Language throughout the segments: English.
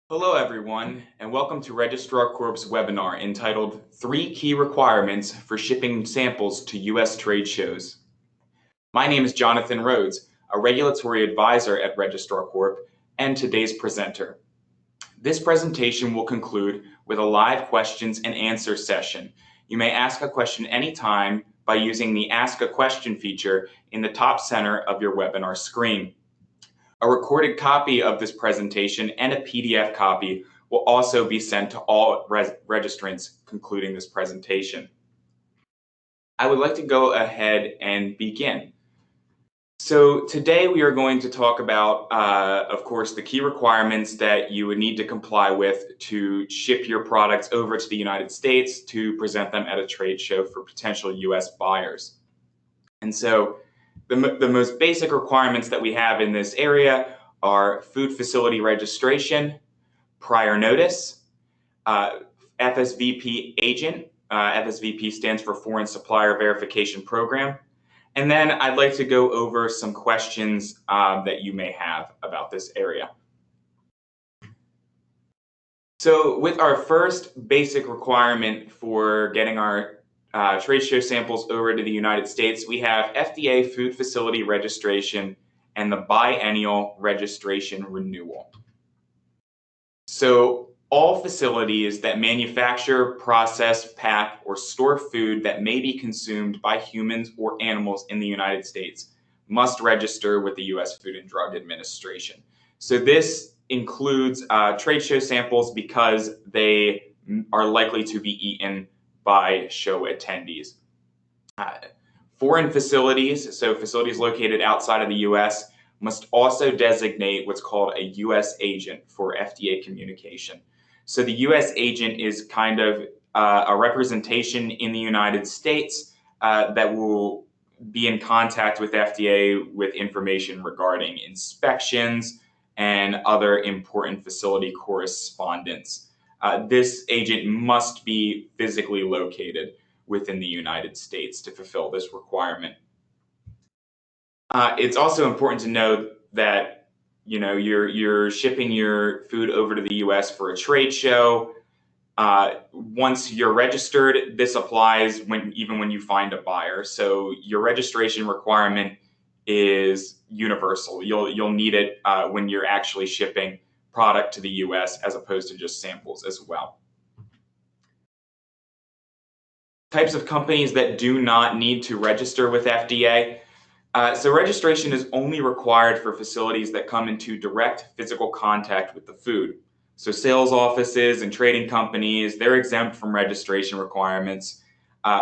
Hello, everyone, and welcome to Registrar Corp's webinar entitled 3 Key Requirements for Shipping Samples to U.S. Trade Shows. My name is Jonathan Rhodes, a regulatory advisor at Registrar Corp, and today's presenter. This presentation will conclude with a live questions and answer session. You may ask a question anytime by using the Ask a Question feature in the top center of your webinar screen. A recorded copy of this presentation and a PDF copy will also be sent to all registrants concluding this presentation. I would like to go ahead and begin. So today we are going to talk about, of course, the key requirements that you would need to comply with to ship your products over to the United States to present them at a trade show for potential US buyers. And so the most basic requirements that we have in this area are food facility registration, prior notice, FSVP Agent. FSVP stands for Foreign Supplier Verification Program. And then I'd like to go over some questions that you may have about this area. So with our first basic requirement for getting our trade show samples over to the United States, we have FDA food facility registration and the biennial registration renewal. So all facilities that manufacture, process, pack, or store food that may be consumed by humans or animals in the United States must register with the U.S. Food and Drug Administration. So this includes trade show samples because they are likely to be eaten by show attendees. Foreign facilities, so facilities located outside of the U.S., must also designate what's called a U.S. agent for FDA communication. So the U.S. agent is kind of a representation in the United States that will be in contact with FDA with information regarding inspections and other important facility correspondence. This agent must be physically located within the United States to fulfill this requirement. It's also important to note that you're shipping your food over to the U.S. for a trade show. Once you're registered, this applies even when you find a buyer. So your registration requirement is universal. You'll need it when you're actually shipping product to the U.S. as opposed to just samples as well. Types of companies that do not need to register with FDA. So registration is only required for facilities that come into direct physical contact with the food. So sales offices and trading companies, they're exempt from registration requirements.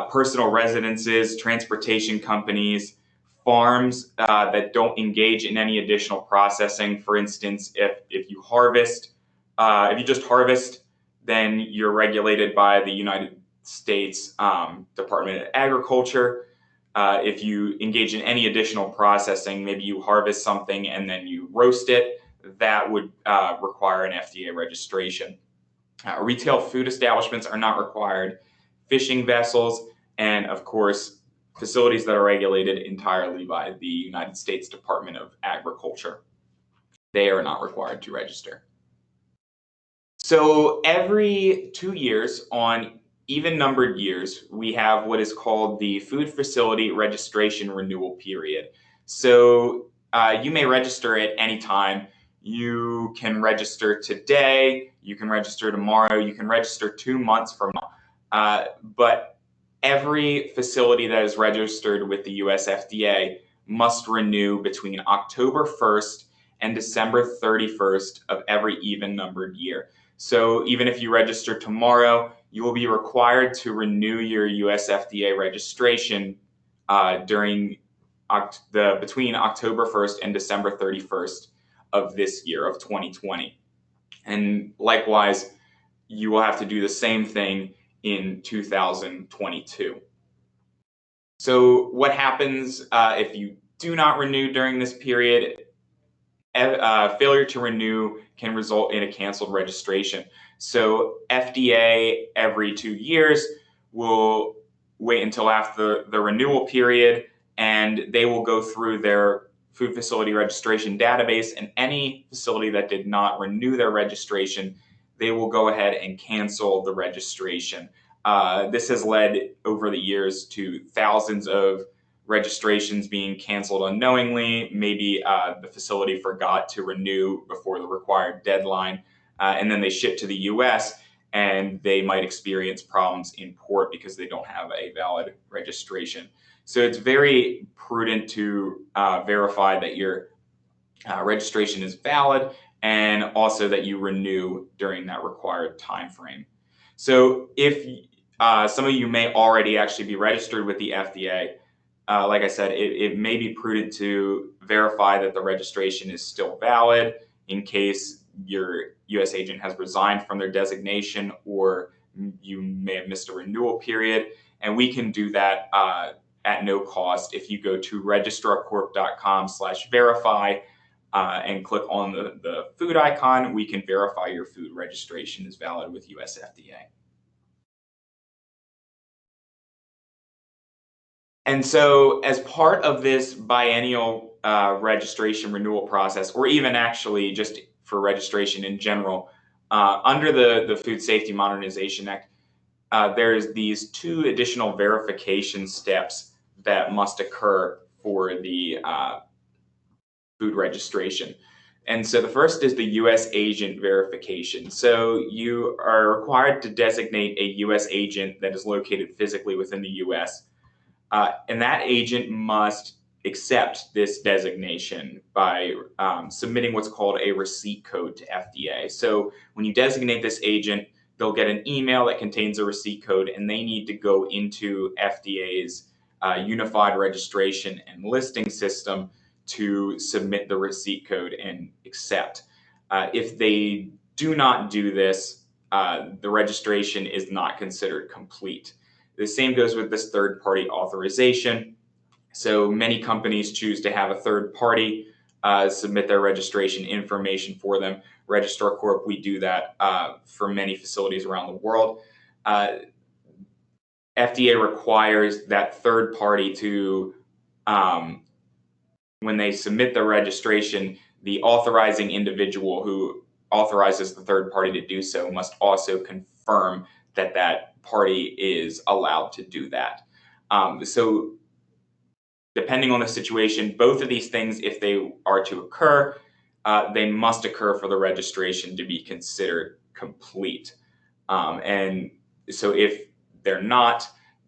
Personal residences, transportation companies, farms that don't engage in any additional processing. For instance, if you just harvest, then you're regulated by the United States Department of Agriculture. If you engage in any additional processing, maybe you harvest something and then you roast it, that would require an FDA registration. Retail food establishments are not required. Fishing vessels, and of course, facilities that are regulated entirely by the United States Department of Agriculture. They are not required to register. So every 2 years, on even numbered years, we have what is called the Food Facility Registration Renewal Period. So you may register at any time. You can register today, you can register tomorrow, you can register 2 months from now. But every facility that is registered with the US FDA must renew between October 1st and December 31st of every even numbered year. So even if you register tomorrow, you will be required to renew your US FDA registration between October 1st and December 31st of this year, of 2020. And likewise, you will have to do the same thing in 2022. So what happens if you do not renew during this period? Failure to renew can result in a canceled registration. So FDA every 2 years will wait until after the renewal period, and they will go through their food facility registration database, and any facility that did not renew their registration, they will go ahead and cancel the registration. This has led over the years to thousands of registrations being canceled unknowingly. Maybe the facility forgot to renew before the required deadline, and then they ship to the US, and they might experience problems in port because they don't have a valid registration. So it's very prudent to verify that your registration is valid, and also that you renew during that required time frame. So if some of you may already actually be registered with the FDA, like I said, it may be prudent to verify that the registration is still valid in case your U.S. agent has resigned from their designation, or you may have missed a renewal period. And we can do that at no cost. If you go to registrarcorp.com/verify and click on the food icon, we can verify your food registration is valid with US FDA. And so as part of this biennial registration renewal process, or even actually just for registration in general, under the Food Safety Modernization Act, there's these 2 additional verification steps that must occur for the food registration. And so the first is the U.S. agent verification. So you are required to designate a U.S. agent that is located physically within the U.S. And that agent must accept this designation by submitting what's called a receipt code to FDA. So when you designate this agent, they'll get an email that contains a receipt code, and they need to go into FDA's unified registration and listing system to submit the receipt code and accept. If they do not do this, the registration is not considered complete. The same goes with this third-party authorization. So many companies choose to have a third party submit their registration information for them. Registrar Corp, we do that for many facilities around the world. FDA requires that third party to, when they submit the registration, the authorizing individual who authorizes the third party to do so must also confirm that that party is allowed to do that. So depending on the situation, both of these things, if they are to occur, they must occur for the registration to be considered complete. And so if they're not,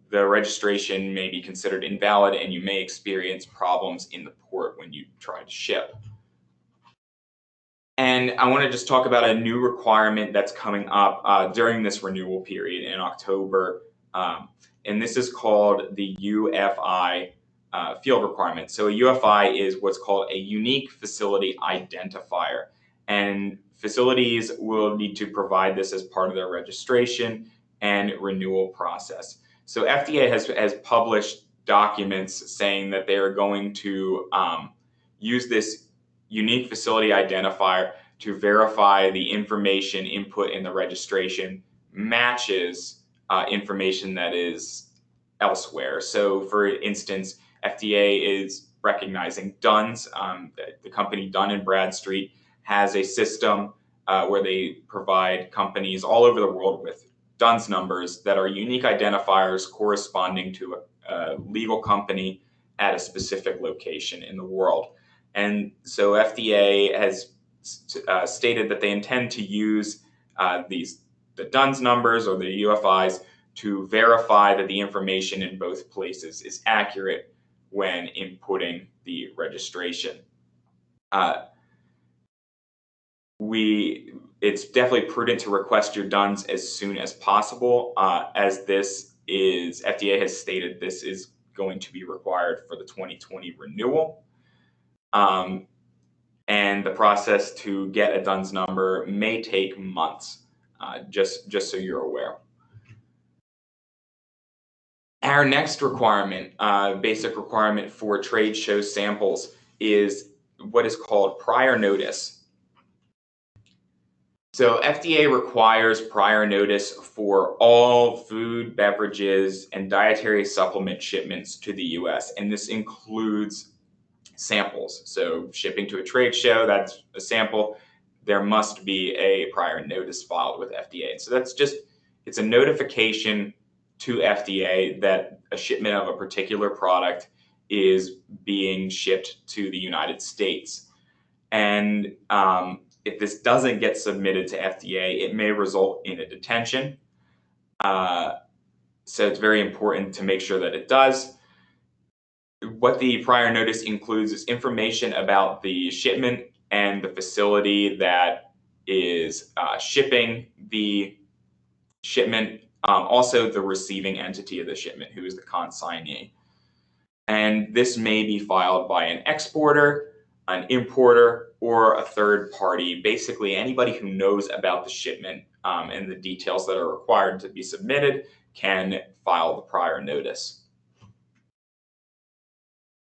the registration may be considered invalid, and you may experience problems in the port when you try to ship. And I want to just talk about a new requirement that's coming up during this renewal period in October. And this is called the UFI field requirement. So a UFI is what's called a unique facility identifier. And facilities will need to provide this as part of their registration and renewal process. So FDA has published documents saying that they are going to use this unique facility identifier to verify the information input in the registration matches information that is elsewhere. So for instance, FDA is recognizing Dunn's. The company Dun & Bradstreet has a system where they provide companies all over the world with Dunn's numbers that are unique identifiers corresponding to a legal company at a specific location in the world. And so FDA has stated that they intend to use the Dunn's numbers, or the UFIs, to verify that the information in both places is accurate when inputting the registration. It's definitely prudent to request your Dunn's as soon as possible, as FDA has stated this is going to be required for the 2020 renewal. And the process to get a Dunn's number may take months, just so you're aware. Our next requirement, basic requirement for trade show samples, is what is called prior notice. So FDA requires prior notice for all food, beverages, and dietary supplement shipments to the US. And this includes samples. So shipping to a trade show, that's a sample. There must be a prior notice filed with FDA. So that's just, it's a notification to FDA that a shipment of a particular product is being shipped to the United States. And if this doesn't get submitted to FDA, it may result in a detention. So it's very important to make sure that it does. What the prior notice includes is information about the shipment and the facility that is shipping the shipment, also the receiving entity of the shipment, who is the consignee. And this may be filed by an exporter, an importer, or a third party, basically anybody who knows about the shipment and the details that are required to be submitted can file the prior notice.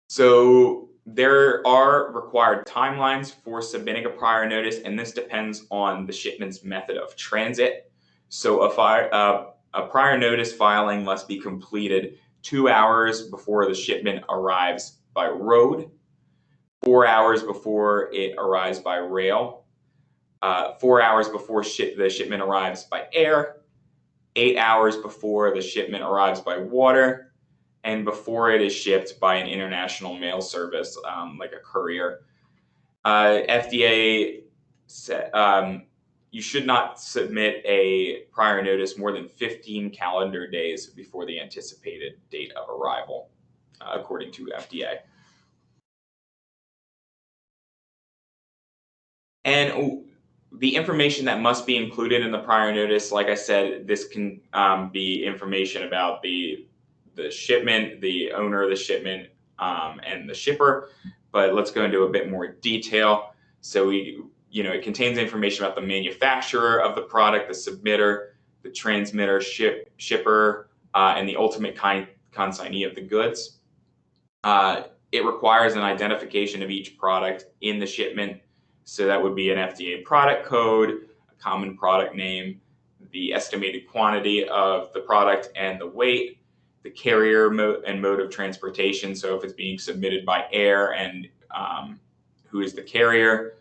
So there are required timelines for submitting a prior notice, and this depends on the shipment's method of transit. So a prior notice filing must be completed 2 hours before the shipment arrives by road, 4 hours before it arrives by rail, 4 hours before the shipment arrives by air, 8 hours before the shipment arrives by water, and before it is shipped by an international mail service like a courier. FDA said you should not submit a prior notice more than 15 calendar days before the anticipated date of arrival, according to FDA. And the information that must be included in the prior notice, like I said, this can be information about the shipment, the owner of the shipment, and the shipper. But let's go into a bit more detail. So it contains information about the manufacturer of the product, the submitter, the transmitter, shipper, and the ultimate consignee of the goods. It requires an identification of each product in the shipment. So that would be an FDA product code, a common product name, the estimated quantity of the product and the weight, the carrier and mode of transportation. So if it's being submitted by air, and who is the carrier,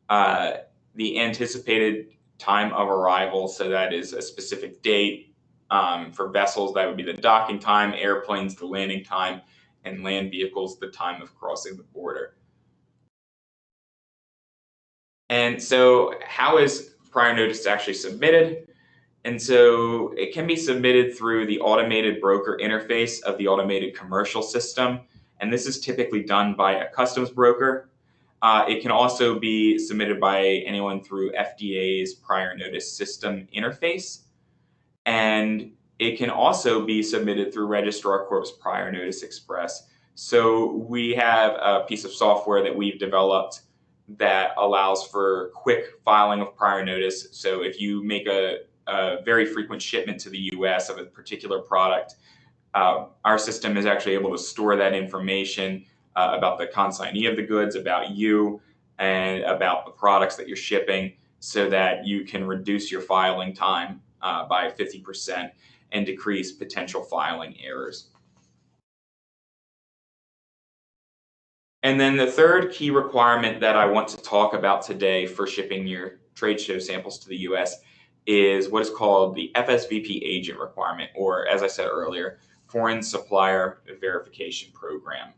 the anticipated time of arrival. So that is a specific date. For vessels, that would be the docking time, airplanes, the landing time, and land vehicles, the time of crossing the border. And so how is prior notice actually submitted? And so it can be submitted through the automated broker interface of the automated commercial system. And this is typically done by a customs broker. It can also be submitted by anyone through FDA's prior notice system interface. And it can also be submitted through Registrar Corp's Prior Notice Express. So we have a piece of software that we've developed that allows for quick filing of prior notice. So if you make a very frequent shipment to the US of a particular product, our system is actually able to store that information about the consignee of the goods, about you, and about the products that you're shipping, so that you can reduce your filing time by 50% and decrease potential filing errors. And then the third key requirement that I want to talk about today for shipping your trade show samples to the US is what is called the FSVP Agent requirement, or as I said earlier, Foreign Supplier Verification Program.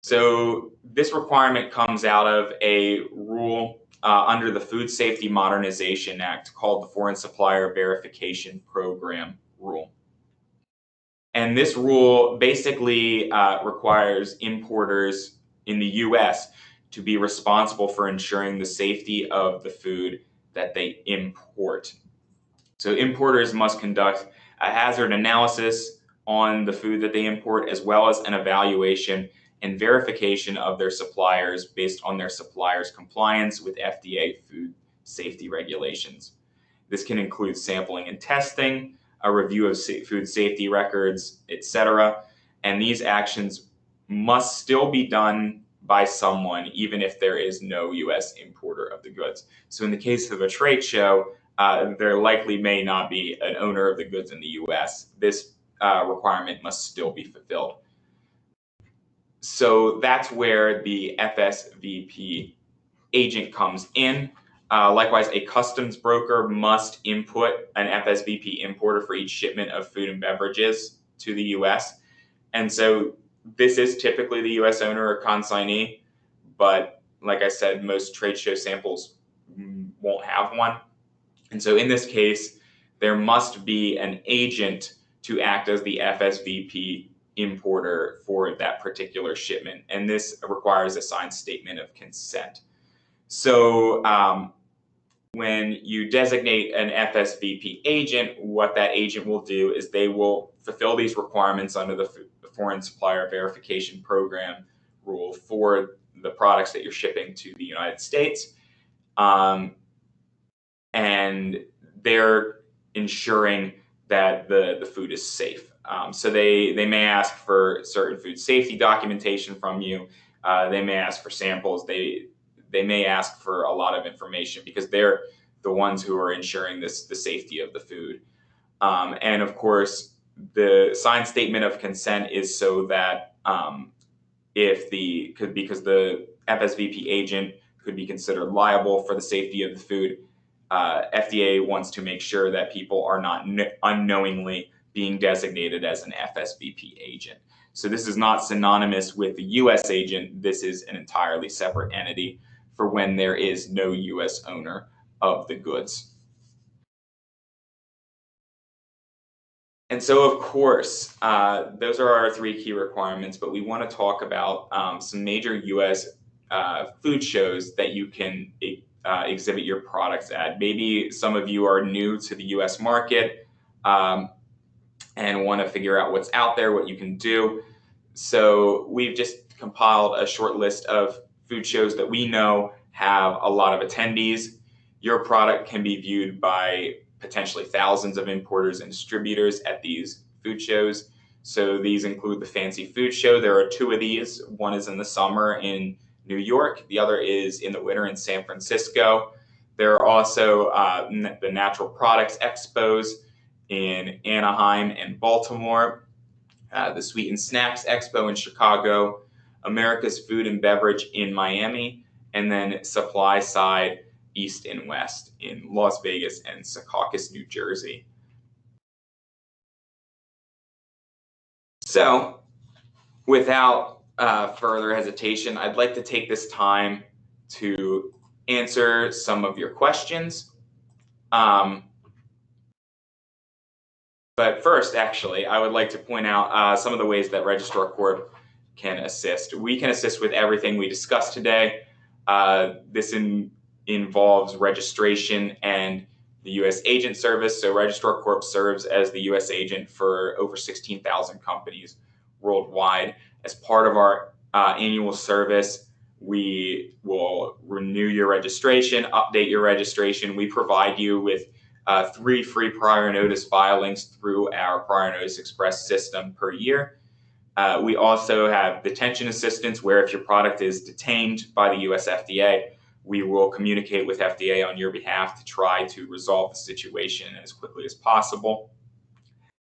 So this requirement comes out of a rule under the Food Safety Modernization Act called the Foreign Supplier Verification Program rule. And this rule basically requires importers in the US to be responsible for ensuring the safety of the food that they import. So importers must conduct a hazard analysis on the food that they import, as well as an evaluation and verification of their suppliers based on their suppliers' compliance with FDA food safety regulations. This can include sampling and testing, a review of food safety records, etc. And these actions must still be done by someone, even if there is no US importer of the goods. So in the case of a trade show, there likely may not be an owner of the goods in the US. This requirement must still be fulfilled. So that's where the FSVP agent comes in. Likewise, a customs broker must input an FSVP importer for each shipment of food and beverages to the US. And so this is typically the US owner or consignee, but like I said, most trade show samples won't have one. And so in this case, there must be an agent to act as the FSVP importer for that particular shipment. And this requires a signed statement of consent. So when you designate an FSVP agent, what that agent will do is they will fulfill these requirements under the Foreign Supplier Verification Program rule for the products that you're shipping to the United States. And they're ensuring that the food is safe. So they may ask for certain food safety documentation from you. They may ask for samples. They may ask for a lot of information because they're the ones who are ensuring the safety of the food. And of course, the signed statement of consent is so that because the FSVP agent could be considered liable for the safety of the food, FDA wants to make sure that people are not unknowingly being designated as an FSVP agent. So this is not synonymous with the US agent. This is an entirely separate entity for when there is no US owner of the goods. And so, of course, those are our three key requirements, but we want to talk about some major US food shows that you can exhibit your products at. Maybe some of you are new to the US market and want to figure out what's out there, what you can do. So we've just compiled a short list of food shows that we know have a lot of attendees. Your product can be viewed by potentially thousands of importers and distributors at these food shows. So these include the Fancy Food Show. There are two of these. One is in the summer in New York. The other is in the winter in San Francisco. There are also the Natural Products Expos in Anaheim and Baltimore, the Sweet and Snacks Expo in Chicago, America's Food and Beverage in Miami, and then Supply Side East and West in Las Vegas and Secaucus, New Jersey. So, without further hesitation, I'd like to take this time to answer some of your questions. But first, actually, I would like to point out some of the ways that Registrar Corp can assist. We can assist with everything we discussed today. This involves registration and the U.S. agent service. So Registrar Corp serves as the U.S. agent for over 16,000 companies worldwide. As part of our annual service, we will renew your registration, update your registration. We provide you with 3 free prior notice filings through our Prior Notice Express system per year. We also have detention assistance, where if your product is detained by the US FDA, we will communicate with FDA on your behalf to try to resolve the situation as quickly as possible.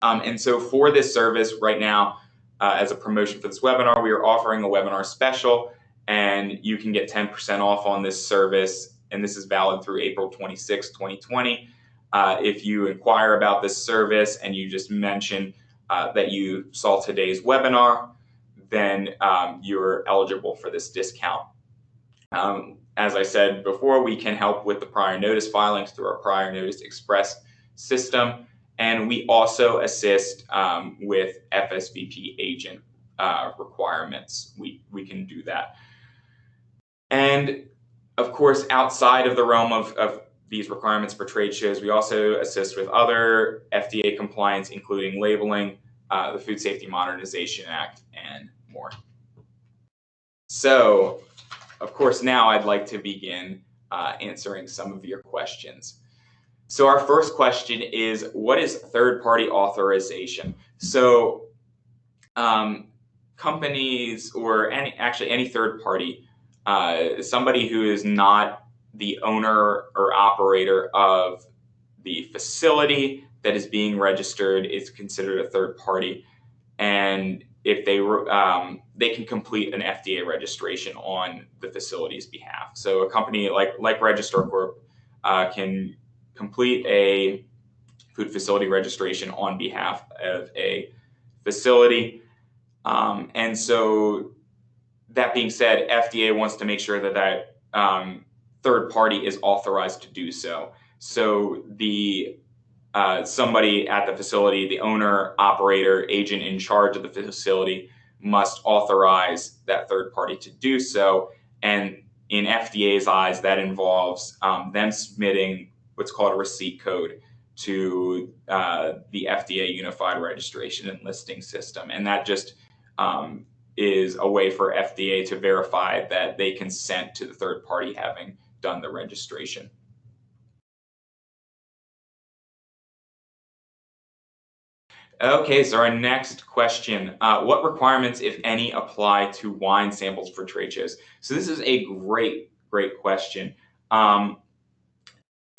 And so for this service right now, as a promotion for this webinar, we are offering a webinar special, and you can get 10% off on this service, and this is valid through April 26, 2020. If you inquire about this service and you just mention that you saw today's webinar, then you're eligible for this discount. As I said before, we can help with the prior notice filings through our Prior Notice Express system, and we also assist with FSVP agent requirements. We can do that. And of course, outside of the realm of these requirements for trade shows, we also assist with other FDA compliance, including labeling, the Food Safety Modernization Act, and more. So, of course, now I'd like to begin answering some of your questions. So our first question is, what is third-party authorization? So companies, or any third party, somebody who is not the owner or operator of the facility that is being registered is considered a third party. And if they can complete an FDA registration on the facility's behalf. So a company like Registrar Corp can complete a food facility registration on behalf of a facility. And so that being said, FDA wants to make sure that third party is authorized to do so. So the somebody at the facility, the owner, operator, agent in charge of the facility, must authorize that third party to do so. And in FDA's eyes, that involves them submitting what's called a receipt code to the FDA Unified Registration and Listing System. And that just is a way for FDA to verify that they consent to the third party having done the registration. Okay, so our next question, what requirements, if any, apply to wine samples for trade shows? So this is a great question.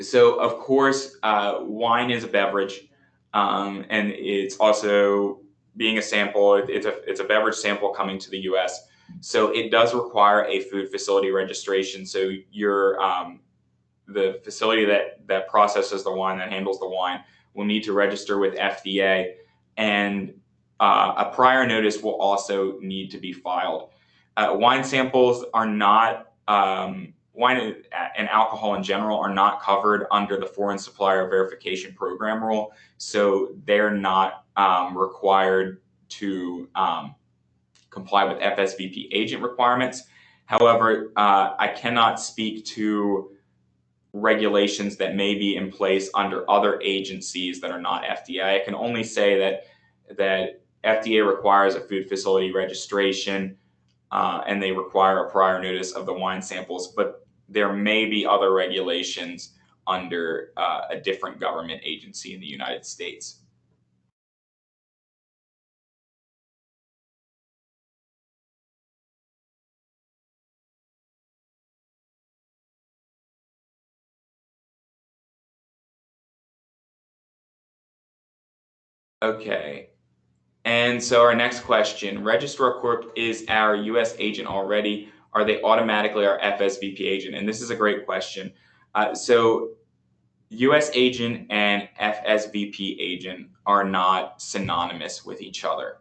So of course, wine is a beverage, and it's also being a sample. It's a beverage sample coming to the U.S. So it does require a food facility registration. So the facility that processes the wine, that handles the wine, will need to register with FDA, and a prior notice will also need to be filed. Wine samples are not wine and alcohol in general are not covered under the Foreign Supplier Verification Program rule, so they're not required to comply with FSVP agent requirements. However, I cannot speak to regulations that may be in place under other agencies that are not FDA. I can only say that FDA requires a food facility registration, and they require a prior notice of the wine samples, but there may be other regulations under a different government agency in the United States. Okay. And so our next question, Registrar Corp is our U.S. agent already. Are they automatically our FSVP agent? And this is a great question. So U.S. agent and FSVP agent are not synonymous with each other.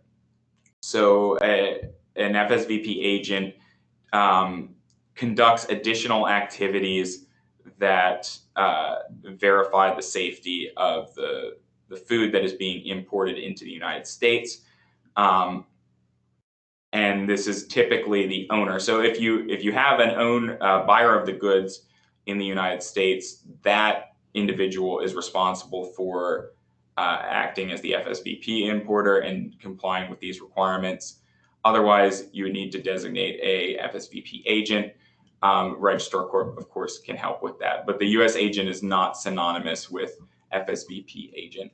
So an FSVP agent conducts additional activities that verify the safety of the food that is being imported into the United States. And this is typically the owner. So if you have an buyer of the goods in the United States, that individual is responsible for acting as the FSVP importer and complying with these requirements. Otherwise, you would need to designate a FSVP agent. Registrar Corp, of course, can help with that. But the U.S. agent is not synonymous with FSVP agent.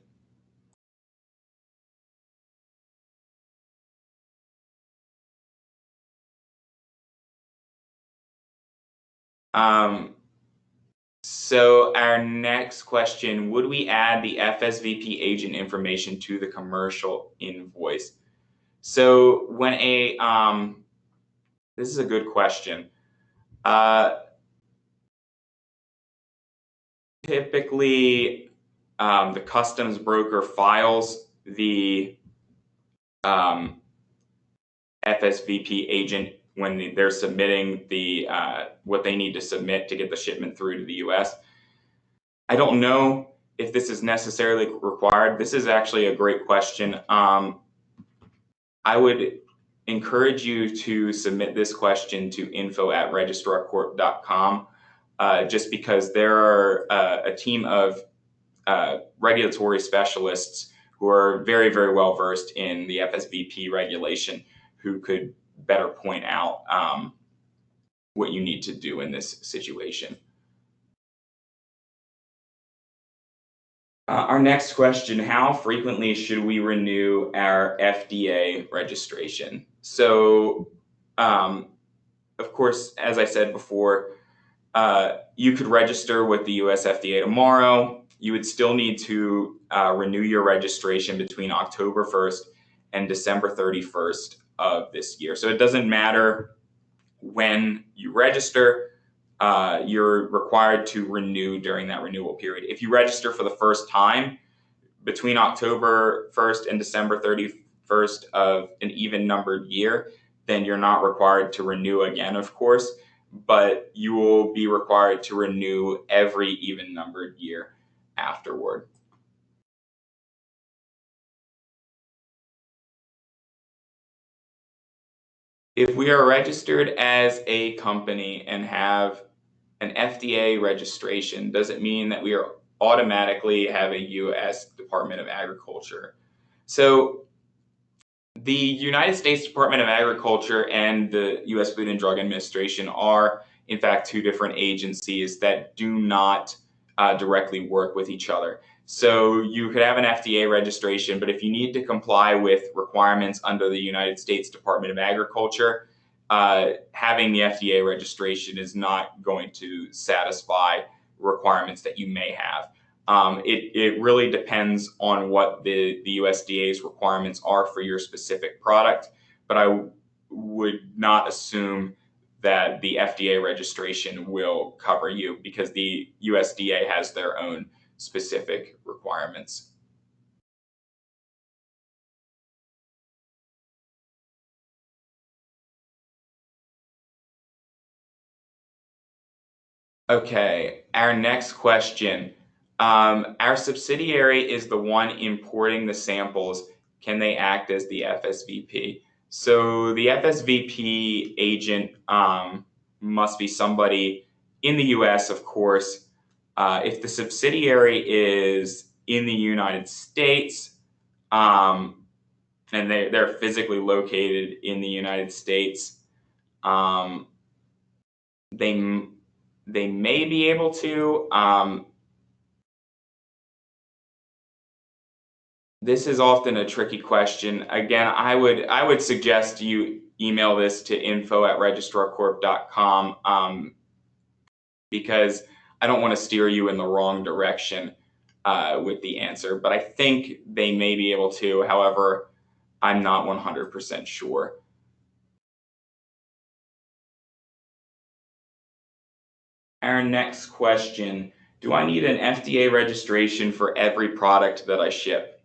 So our next question, would we add the FSVP agent information to the commercial invoice? So when this is a good question. Typically, the customs broker files the FSVP agent when they're submitting what they need to submit to get the shipment through to the U.S. I don't know if this is necessarily required. This is actually a great question. I would encourage you to submit this question to info@registrarcorp.com, just because there are a team of regulatory specialists who are very, very well versed in the FSVP regulation who could better point out what you need to do in this situation. Our next question, how frequently should we renew our FDA registration? So, of course, as I said before, you could register with the US FDA tomorrow. You would still need to renew your registration between October 1st and December 31st of this year. So it doesn't matter when you register, you're required to renew during that renewal period. If you register for the first time between October 1st and December 31st of an even numbered year, then you're not required to renew again, of course, but you will be required to renew every even numbered year afterward. If we are registered as a company and have an FDA registration, does it mean that we are automatically have a U.S. Department of Agriculture? So the United States Department of Agriculture and the U.S. Food and Drug Administration are, in fact, two different agencies that do not directly work with each other. So you could have an FDA registration, but if you need to comply with requirements under the United States Department of Agriculture, having the FDA registration is not going to satisfy requirements that you may have. It really depends on what the USDA's requirements are for your specific product, but I would not assume that the FDA registration will cover you because the USDA has their own specific requirements. Okay, our next question. Our subsidiary is the one importing the samples. Can they act as the FSVP? So the FSVP agent must be somebody in the US, of course. If the subsidiary is in the United States, and they're physically located in the United States, um, they they may be able to. This is often a tricky question. Again, I would suggest you email this to info@registrarcorp.com because I don't want to steer you in the wrong direction with the answer. But I think they may be able to. However, I'm not 100% sure. Our next question, do I need an FDA registration for every product that I ship?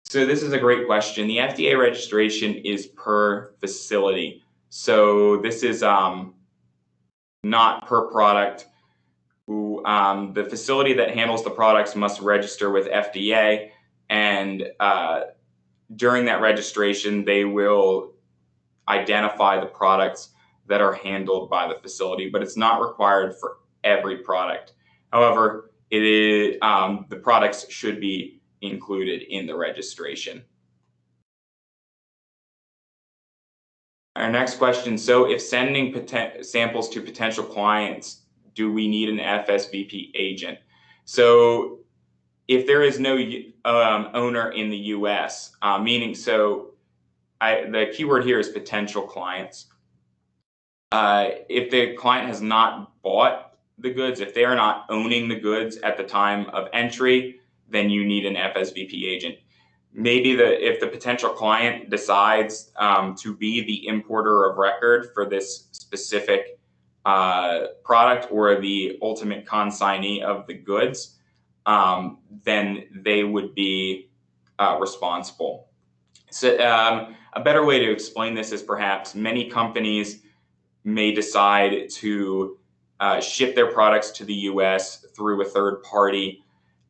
So this is a great question. The FDA registration is per facility. So this is not per product. The facility that handles the products must register with FDA, and during that registration, they will identify the products that are handled by the facility, but it's not required for every product. However, it is the products should be included in the registration. Our next question, so if sending samples to potential clients, do we need an FSVP agent? So if there is no owner in the US, meaning the keyword here is potential clients. If the client has not bought the goods, if they are not owning the goods at the time of entry, then you need an FSVP agent. Maybe if the potential client decides to be the importer of record for this specific product or the ultimate consignee of the goods, then they would be responsible. So a better way to explain this is perhaps many companies may decide to ship their products to the US through a third party,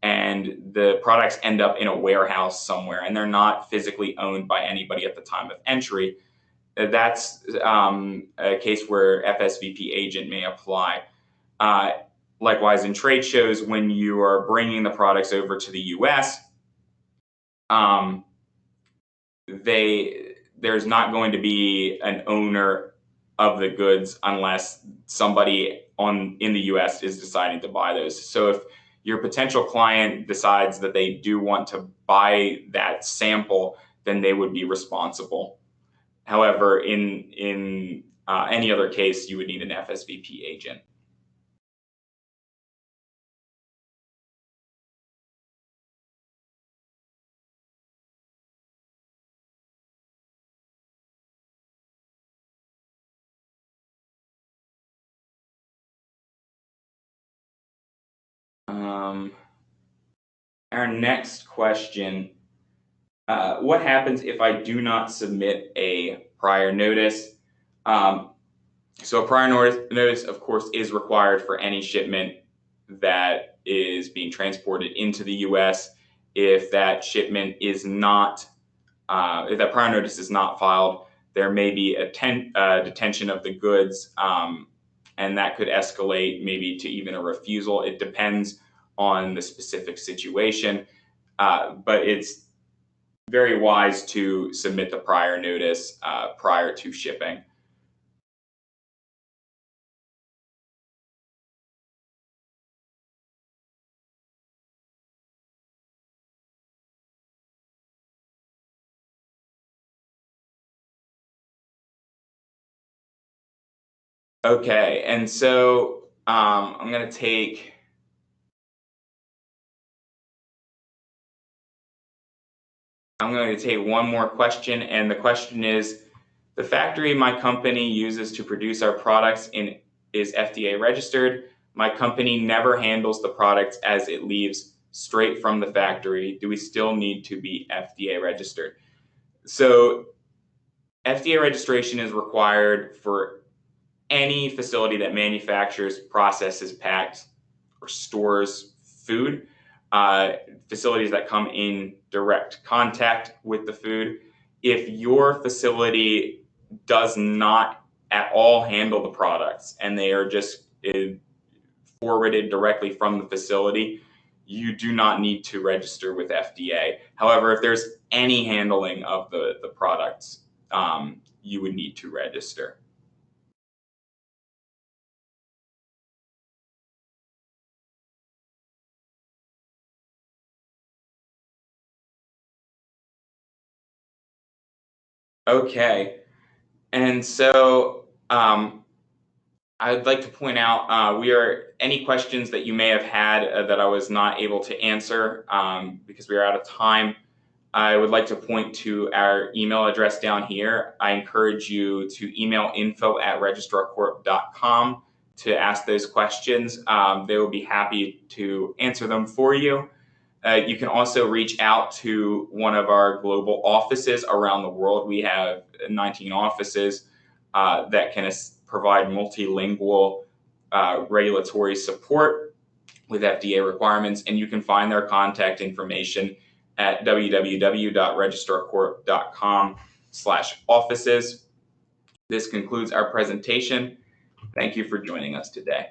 and the products end up in a warehouse somewhere and they're not physically owned by anybody at the time of entry. That's a case where FSVP agent may apply. Likewise, in trade shows, when you are bringing the products over to the US, there's not going to be an owner of the goods unless somebody in the US is deciding to buy those. So if your potential client decides that they do want to buy that sample, then they would be responsible. However, in any other case, you would need an FSVP agent. Our next question, what happens if I do not submit a prior notice? So a prior notice, of course, is required for any shipment that is being transported into the U.S. If that shipment is not, if that prior notice is not filed, there may be a detention of the goods, and that could escalate maybe to even a refusal. It depends on the specific situation, but it's very wise to submit the prior notice prior to shipping. Okay, and so I'm going to take one more question, and the question is, the factory my company uses to produce our products is FDA registered. My company never handles the products as it leaves straight from the factory. Do we still need to be FDA registered? So FDA registration is required for any facility that manufactures, processes, packs, or stores food. Facilities that come in direct contact with the food. If your facility does not at all handle the products and they are just forwarded directly from the facility, you do not need to register with FDA. However, if there's any handling of the products, you would need to register. Okay, and so I'd like to point out any questions that you may have had that I was not able to answer because we are out of time. I would like to point to our email address down here. I encourage you to email info@registrarcorp.com to ask those questions. They will be happy to answer them for you. You can also reach out to one of our global offices around the world. We have 19 offices that can provide multilingual regulatory support with FDA requirements, and you can find their contact information at www.registrarcorp.com/offices. This concludes our presentation. Thank you for joining us today.